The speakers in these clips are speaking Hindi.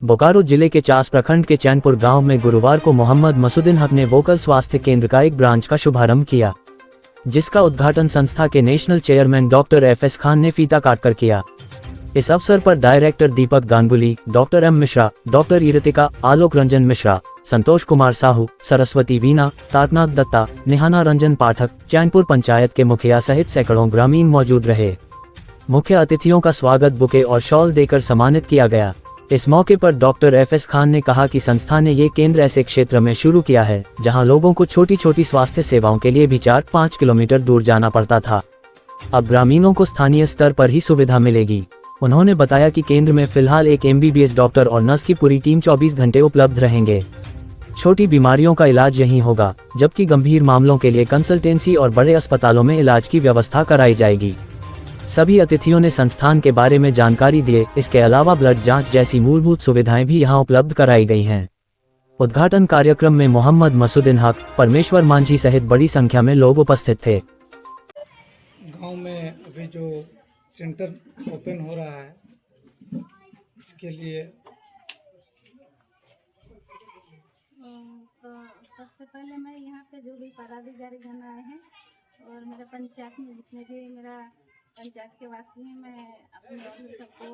बोकारो जिले के चास प्रखंड के चैनपुर गांव में गुरुवार को मोहम्मद मसूदिन हक ने वोकल स्वास्थ्य केंद्र का एक ब्रांच का शुभारंभ किया, जिसका उद्घाटन संस्था के national chairman doctor F S. Khan ने फीता काटकर किया। इस अवसर पर director Deepak Ganguly, doctor M. Mishra, doctor Irtika, Alok Ranjan Mishra, Santosh Kumar Sahu, Saraswati Veena, Tarnath Datta, Nihana Ranjan Pathak, Chainpur panchayat के मुखिया सहित सैकड़ों ग्रामीण मौजूद रहे। मुख्य अतिथियों का स्वागत बुके और शॉल देकर सम्मानित किया गया। इस मौके पर डॉक्टर एफ.एस. खान ने कहा कि संस्था ने ये केंद्र ऐसे क्षेत्र में शुरू किया है जहां लोगों को छोटी छोटी स्वास्थ्य सेवाओं के लिए भी 4-5 किलोमीटर दूर जाना पड़ता था। अब ग्रामीणों को स्थानीय स्तर पर ही सुविधा मिलेगी। उन्होंने बताया कि केंद्र में फिलहाल एक MBBS डॉक्टर और नर्स की पूरी टीम 24 घंटे उपलब्ध रहेंगे। छोटी बीमारियों का इलाज यहीं होगा, जबकि गंभीर मामलों के लिए कंसल्टेंसी और बड़े अस्पतालों में इलाज की व्यवस्था कराई जाएगी। सभी अतिथियों ने संस्थान के बारे में जानकारी दिए। इसके अलावा ब्लड जांच जैसी मूलभूत सुविधाएं भी यहां उपलब्ध कराई गई हैं। उद्घाटन कार्यक्रम में मोहम्मद मसूदिन हक, परमेश्वर मांझी सहित बड़ी संख्या में लोग उपस्थित थे। गांव में अभी जो सेंटर ओपन हो रहा है, इसके लिए तो सबसे पहले मैं यहाँ पे जो भी पदाधिकारीगण आए हैं और मेरे पंचायत में जितने भी मेरा पंचायत के वासी हैं, मैं अपने और सबको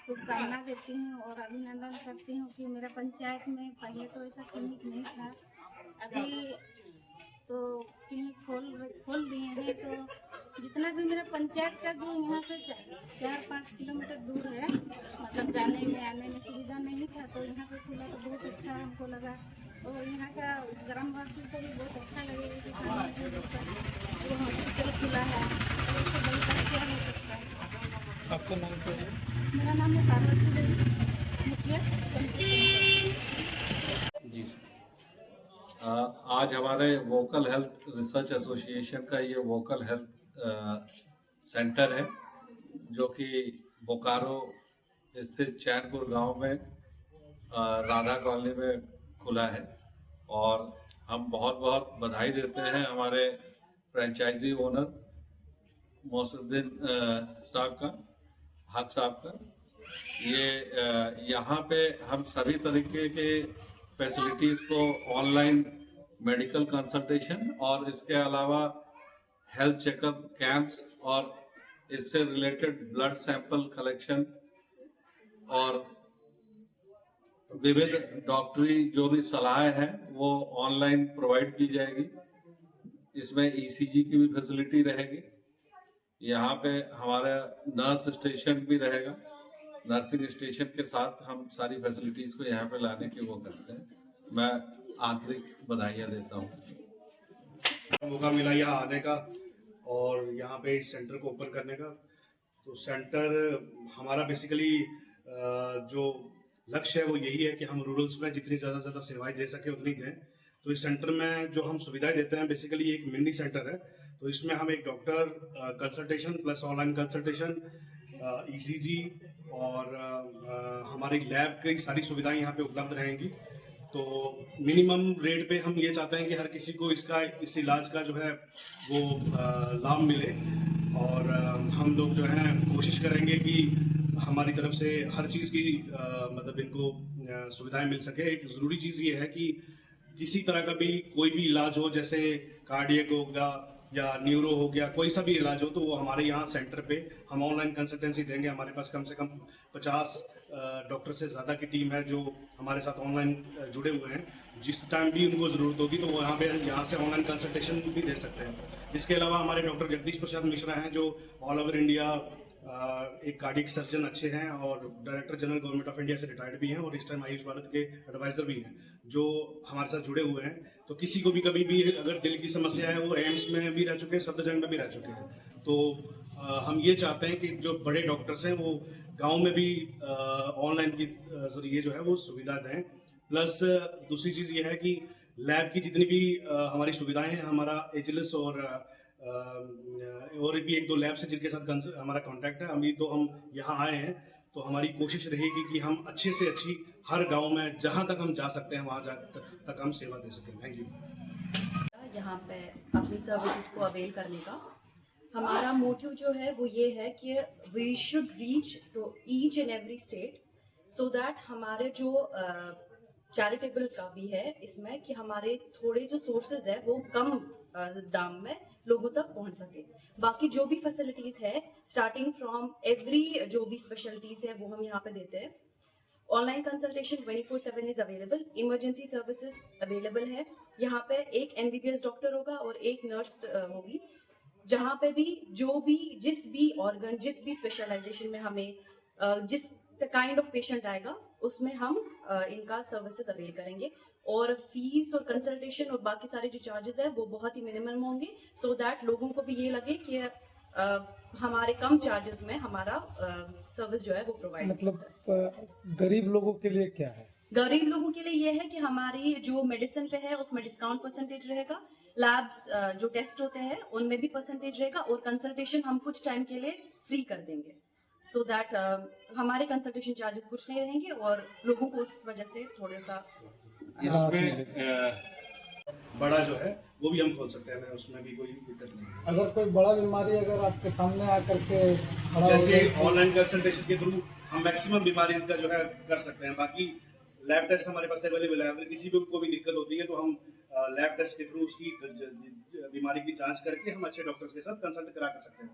शुभकामना देती हूँ और अभिनंदन करती हूँ कि मेरा पंचायत में पहले तो ऐसा क्लिनिक नहीं था, अभी तो क्लिनिक खोल दिए हैं। तो जितना भी मेरा पंचायत का जो यहाँ से 4-5 किलोमीटर दूर है, मतलब जाने में आने में सुविधा नहीं था, तो यहाँ पे खुला तो बहुत अच्छा हमको लगा और यहाँ का ग्रामवासी को भी बहुत अच्छा लगेगा कि जो हॉस्पिटल खुला है, तो इससे बड़ी बात क्या हो सकता है। आपका नाम क्या है? मेरा नाम है पार्वती देवी, मुखिया जी। आज हमारे वोकल हेल्थ रिसर्च एसोसिएशन का ये वोकल हेल्थ सेंटर है, जो कि बोकारो स्थित चैनपुर गांव में राधा कॉलोनी में खुला है। और हम बहुत बहुत बधाई देते हैं हमारे फ्रेंचाइजी ओनर मसूदिन साहब का, हक साहब का। ये यहाँ पे हम सभी तरीके के फैसिलिटीज़ को, ऑनलाइन मेडिकल कंसल्टेशन और इसके अलावा हेल्थ चेकअप कैंप्स और इससे रिलेटेड ब्लड सैंपल कलेक्शन और विविध डॉक्टरी जो भी सलाहें हैं वो ऑनलाइन प्रोवाइड की जाएगी। इसमें ECG की भी फैसिलिटी रहेगी। यहाँ पे हमारा नर्स स्टेशन भी रहेगा। नर्सिंग स्टेशन के साथ हम सारी फैसिलिटीज़ को यहाँ पे लाने की वो करते हैं। मैं आंतरिक बधाइयाँ देता हूँ। मौका मिला यहाँ आने का और यहाँ पे इस सेंटर को ओपन करने का। तो सेंटर हमारा बेसिकली जो लक्ष्य है वो यही है कि हम रूरल्स में जितनी ज़्यादा सेवाएं दे सके उतनी दें। तो इस सेंटर में जो हम सुविधाएं देते हैं बेसिकली एक मिनी सेंटर है। तो इसमें हम एक doctor consultation plus online consultation, ECG और हमारी लैब की सारी सुविधाएं यहाँ पे उपलब्ध रहेंगी। तो मिनिमम रेट पे हम ये चाहते हैं कि हर किसी को इस इलाज का जो है वो लाभ मिले। और हम लोग जो है कोशिश करेंगे कि हमारी तरफ से हर चीज़ की मतलब इनको सुविधाएं मिल सके। एक ज़रूरी चीज़ ये है कि किसी तरह का भी कोई भी इलाज हो, जैसे कार्डियक हो गया या न्यूरो हो गया, कोई सा भी इलाज हो, तो वो हमारे यहाँ सेंटर पे हम ऑनलाइन कंसल्टेंसी देंगे। हमारे पास कम से कम 50 डॉक्टर से ज़्यादा की टीम है जो हमारे साथ ऑनलाइन जुड़े हुए हैं। जिस टाइम भी उनको ज़रूरत होगी तो वो यहाँ से ऑनलाइन कंसल्टेशन भी दे सकते हैं। इसके अलावा हमारे डॉक्टर जगदीश प्रसाद मिश्रा हैं जो ऑल ओवर इंडिया एक कार्डियक सर्जन अच्छे हैं और director general government of India से रिटायर्ड भी हैं और इस टाइम आयुष भारत के एडवाइज़र भी हैं, जो हमारे साथ जुड़े हुए हैं। तो किसी को भी कभी भी अगर दिल की समस्या है, वो एम्स में भी रह चुके हैं, सफदरजंग में भी रह चुके हैं। तो हम ये चाहते हैं कि जो बड़े डॉक्टर्स हैं वो गाँव में भी ऑनलाइन के जरिए जो है वो सुविधा दें। प्लस दूसरी चीज़ ये है कि लैब की जितनी भी हमारी सुविधाएं हैं, हमारा एजिलस और भी 1-2 लैब से जिनके साथ हमारा कांटेक्ट है। अभी तो हम यहाँ आए हैं, तो हमारी कोशिश रहेगी कि हम अच्छे से अच्छी हर गांव में जहाँ तक हम जा सकते हैं वहाँ तक हम सेवा दे सकें। Thank you. यहाँ पे अपनी सर्विसेज को अवेल करने का हमारा मोटिव जो है वो ये है कि we should reach to each and every state so that हमारे जो चैरिटेबल का भी है इसमें कि हमारे थोड़े जो सोर्सेज है वो कम दाम में लोगों तक पहुंच सके। बाकी जो भी फैसिलिटीज है स्टार्टिंग फ्रॉम एवरी जो भी स्पेशलिटीज है वो हम यहाँ पे देते हैं। Online consultation 24/7 is available. Emergency services available है। यहाँ पे एक MBBS डॉक्टर होगा और एक नर्स होगी, जहाँ पे भी जो भी जिस भी ऑर्गन जिस भी स्पेशलाइजेशन में हमें जिस काइंड ऑफ पेशेंट आएगा उसमें हम इनका सर्विसेज अवेल करेंगे। और फीस और कंसल्टेशन और बाकी सारे जो चार्जेस है वो बहुत ही मिनिमम होंगे, सो दैट लोगों को भी ये लगे कि हमारे कम चार्जेस में हमारा सर्विस जो है वो प्रोवाइड मतलब गरीब लोगों के लिए क्या है? गरीब लोगों के लिए ये है कि हमारी जो मेडिसिन पे है उसमें डिस्काउंट परसेंटेज रहेगा। लैब्स जो टेस्ट होते हैं उनमें भी परसेंटेज रहेगा और कंसल्टेशन हम कुछ टाइम के लिए फ्री कर देंगे, सो दैट हमारे कंसल्टेशन चार्जेस कुछ नहीं रहेंगे और लोगों को उस वजह से थोड़ा सा इसमें बड़ा जो है वो भी हम खोल सकते हैं, उसमें भी कोई दिक्कत नहीं है। अगर कोई बड़ा बीमारी अगर आपके सामने आकर के खड़ा हो जैसे गया- ऑनलाइन कंसल्टेशन के थ्रू हम मैक्सिमम बीमारी का जो है कर सकते हैं। बाकी लैब टेस्ट हमारे पास अवेलेबल है। अगर किसी को भी दिक्कत होती है तो हम लैब टेस्ट के थ्रू उसकी बीमारी की जांच करके हम अच्छे डॉक्टर्स के साथ कंसल्ट करा कर सकते हैं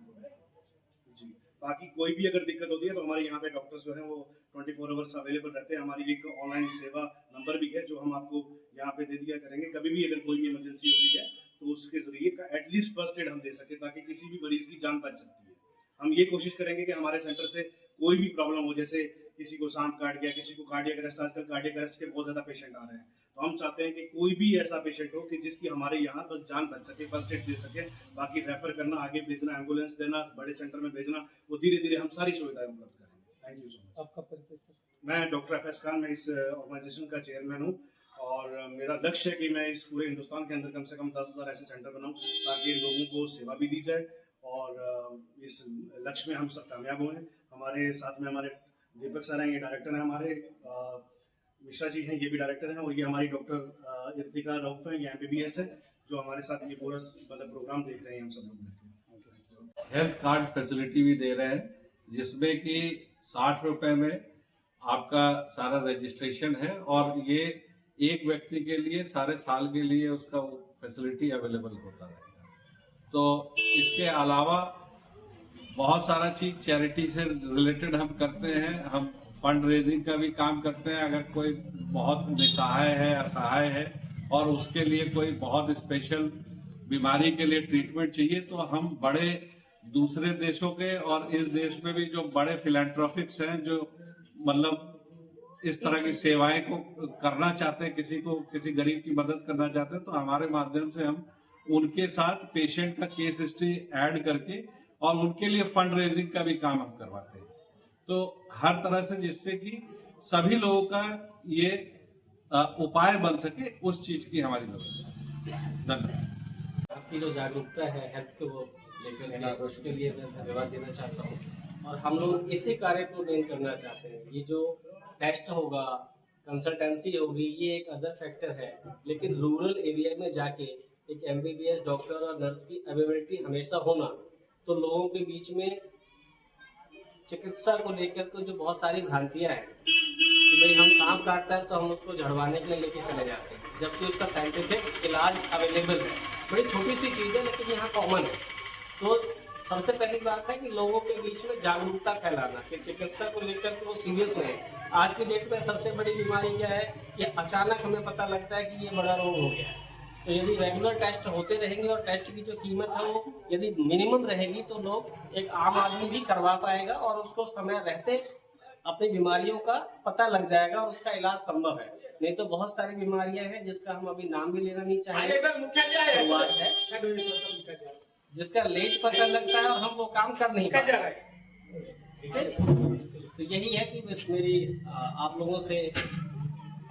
जी। बाकी कोई भी अगर दिक्कत होती है तो हमारे यहाँ पे डॉक्टर्स जो हैं वो 24 आवर्स अवेलेबल रहते हैं। हमारी एक ऑनलाइन सेवा नंबर भी है जो हम आपको यहाँ पे दे दिया करेंगे। कभी भी अगर कोई भी इमरजेंसी होती है तो उसके जरिए का एटलीस्ट फर्स्ट एड हम दे सके ताकि किसी भी मरीज की जान बच सकती है। हम ये कोशिश करेंगे कि हमारे सेंटर से कोई भी प्रॉब्लम हो, जैसे किसी को सांप काट गया, किसी को कार्डियक अरेस्ट, आजकल कार्डियक अरेस्ट के बहुत ज्यादा पेशेंट आ रहे हैं, तो हम चाहते हैं कि कोई भी ऐसा पेशेंट हो कि जिसकी हमारे यहाँ बस जान बच सके, फर्स्ट एड दे सके। बाकी रेफर करना, आगे भेजना, एम्बुलेंस देना, बड़े सेंटर में भेजना, वो धीरे धीरे हम सारी सुविधाएं उपलब्ध करेंगे। Thank you so much. आपका परिचय सर? मैं डॉक्टर FS खान, मैं इस ऑर्गेनाइजेशन का चेयरमैन हूँ और मेरा लक्ष्य है कि मैं इस पूरे हिंदुस्तान के अंदर कम से कम 10,000 ऐसे सेंटर बनाऊँ ताकि लोगों को सेवा भी दी जाए और इस लक्ष्य में हम सब कामयाब हुए। हमारे साथ में हमारे दीपक सर हैं, ये डायरेक्टर हैं हमारे, मिश्रा जी हैं, ये भी डायरेक्टर हैं, और ये हमारी डॉक्टर इर्तिका रऊफ हैं, ये MBBS है, जो हमारे साथ ये पूरा मतलब प्रोग्राम देख रहे हैं हम सब लोग मिलकर। हेल्थ कार्ड फैसिलिटी भी दे रहे हैं जिसमें कि 60 रुपए में आपका सारा रजिस्ट्रेशन है और ये एक व्यक्ति के लिए सारे साल के लिए उसका फैसिलिटी अवेलेबल होता रहेगा। तो इसके अलावा बहुत सारा चीज चैरिटी से रिलेटेड हम करते हैं। हम फंड रेजिंग का भी काम करते हैं। अगर कोई बहुत निसहाय है, असहाय है और उसके लिए कोई बहुत स्पेशल बीमारी के लिए ट्रीटमेंट चाहिए तो हम बड़े दूसरे देशों के और इस देश में भी जो बड़े फिलैंथ्रोपिक्स हैं जो मतलब इस तरह की सेवाएं को करना चाहते हैं, किसी गरीब की मदद करना चाहते हैं, तो हमारे माध्यम से हम उनके साथ पेशेंट का केस हिस्ट्री ऐड करके और उनके लिए फंड रेजिंग का भी काम हम करवाते हैं। तो हर तरह से जिससे कि सभी लोगों का ये उपाय बन सके, उस चीज की हमारी व्यवस्था है। धन्यवाद। आपकी जो जागरूकता है हेल्थ को लेकर के, उसके लिए मैं धन्यवाद देना चाहता हूँ। और हम लोग इसी कार्य को मेन करना चाहते हैं। ये जो टेस्ट होगा, कंसल्टेंसी होगी, ये एक अदर फैक्टर है, लेकिन रूरल एरिया में जाके एक MBBS डॉक्टर और नर्स की अवेलेबिलिटी हमेशा होना, तो लोगों के बीच में चिकित्सा को लेकर के जो बहुत सारी भ्रांतियाँ हैं कि भाई हम सांप काटता है तो हम उसको झड़वाने के लिए लेके चले जाते हैं, जबकि उसका साइंटिफिक इलाज अवेलेबल है। बड़ी छोटी सी चीज़ है लेकिन यहाँ कॉमन है। तो सबसे पहली बात है कि लोगों के बीच में जागरूकता फैलाना कि चिकित्सा को लेकर के वो सीरियस नहीं है। आज की डेट में सबसे बड़ी बीमारी क्या है कि अचानक हमें पता लगता है कि ये बड़ा रोग हो गया है। तो यदि रेगुलर टेस्ट होते रहेंगे और टेस्ट की जो कीमत है वो यदि मिनिमम रहेगी तो लोग एक आम आदमी भी करवा पाएगा और उसको समय रहते अपनी बीमारियों का पता लग जाएगा और उसका इलाज संभव है। नहीं तो बहुत सारी बीमारियां हैं जिसका हम अभी नाम भी लेना नहीं चाहेंगे, शुरुआत है, जिसका लेट पता लगता है और हम वो काम कर नहीं पाते। ठीक है, तो यही है कि बस मेरी आप लोगों से,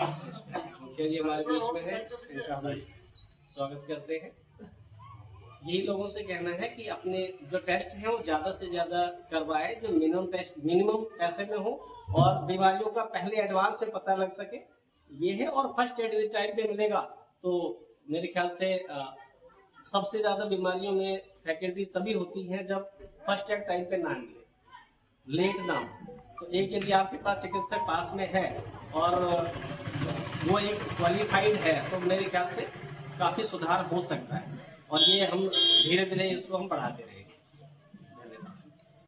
मुखिया जी हमारे बीच में है, इनका हम स्वागत करते हैं। यही लोगों से कहना है कि अपने जो टेस्ट हैं वो ज़्यादा से ज़्यादा करवाएं, जो मिनिमम पैसे में हो और बीमारियों का पहले एडवांस से पता लग सके, ये है। और फर्स्ट एड यदि टाइम पे मिलेगा तो मेरे ख्याल से सबसे ज़्यादा बीमारियों में फैकल्टीज तभी होती हैं जब फर्स्ट एड टाइम पे ना मिले, लेट ना हो। तो एक यदि आपके पास चिकित्सक पास में है और वो एक क्वालिफाइड है तो मेरे ख्याल से काफ़ी सुधार हो सकता है, और ये हम धीरे धीरे इसको हम बढ़ाते रहेंगे।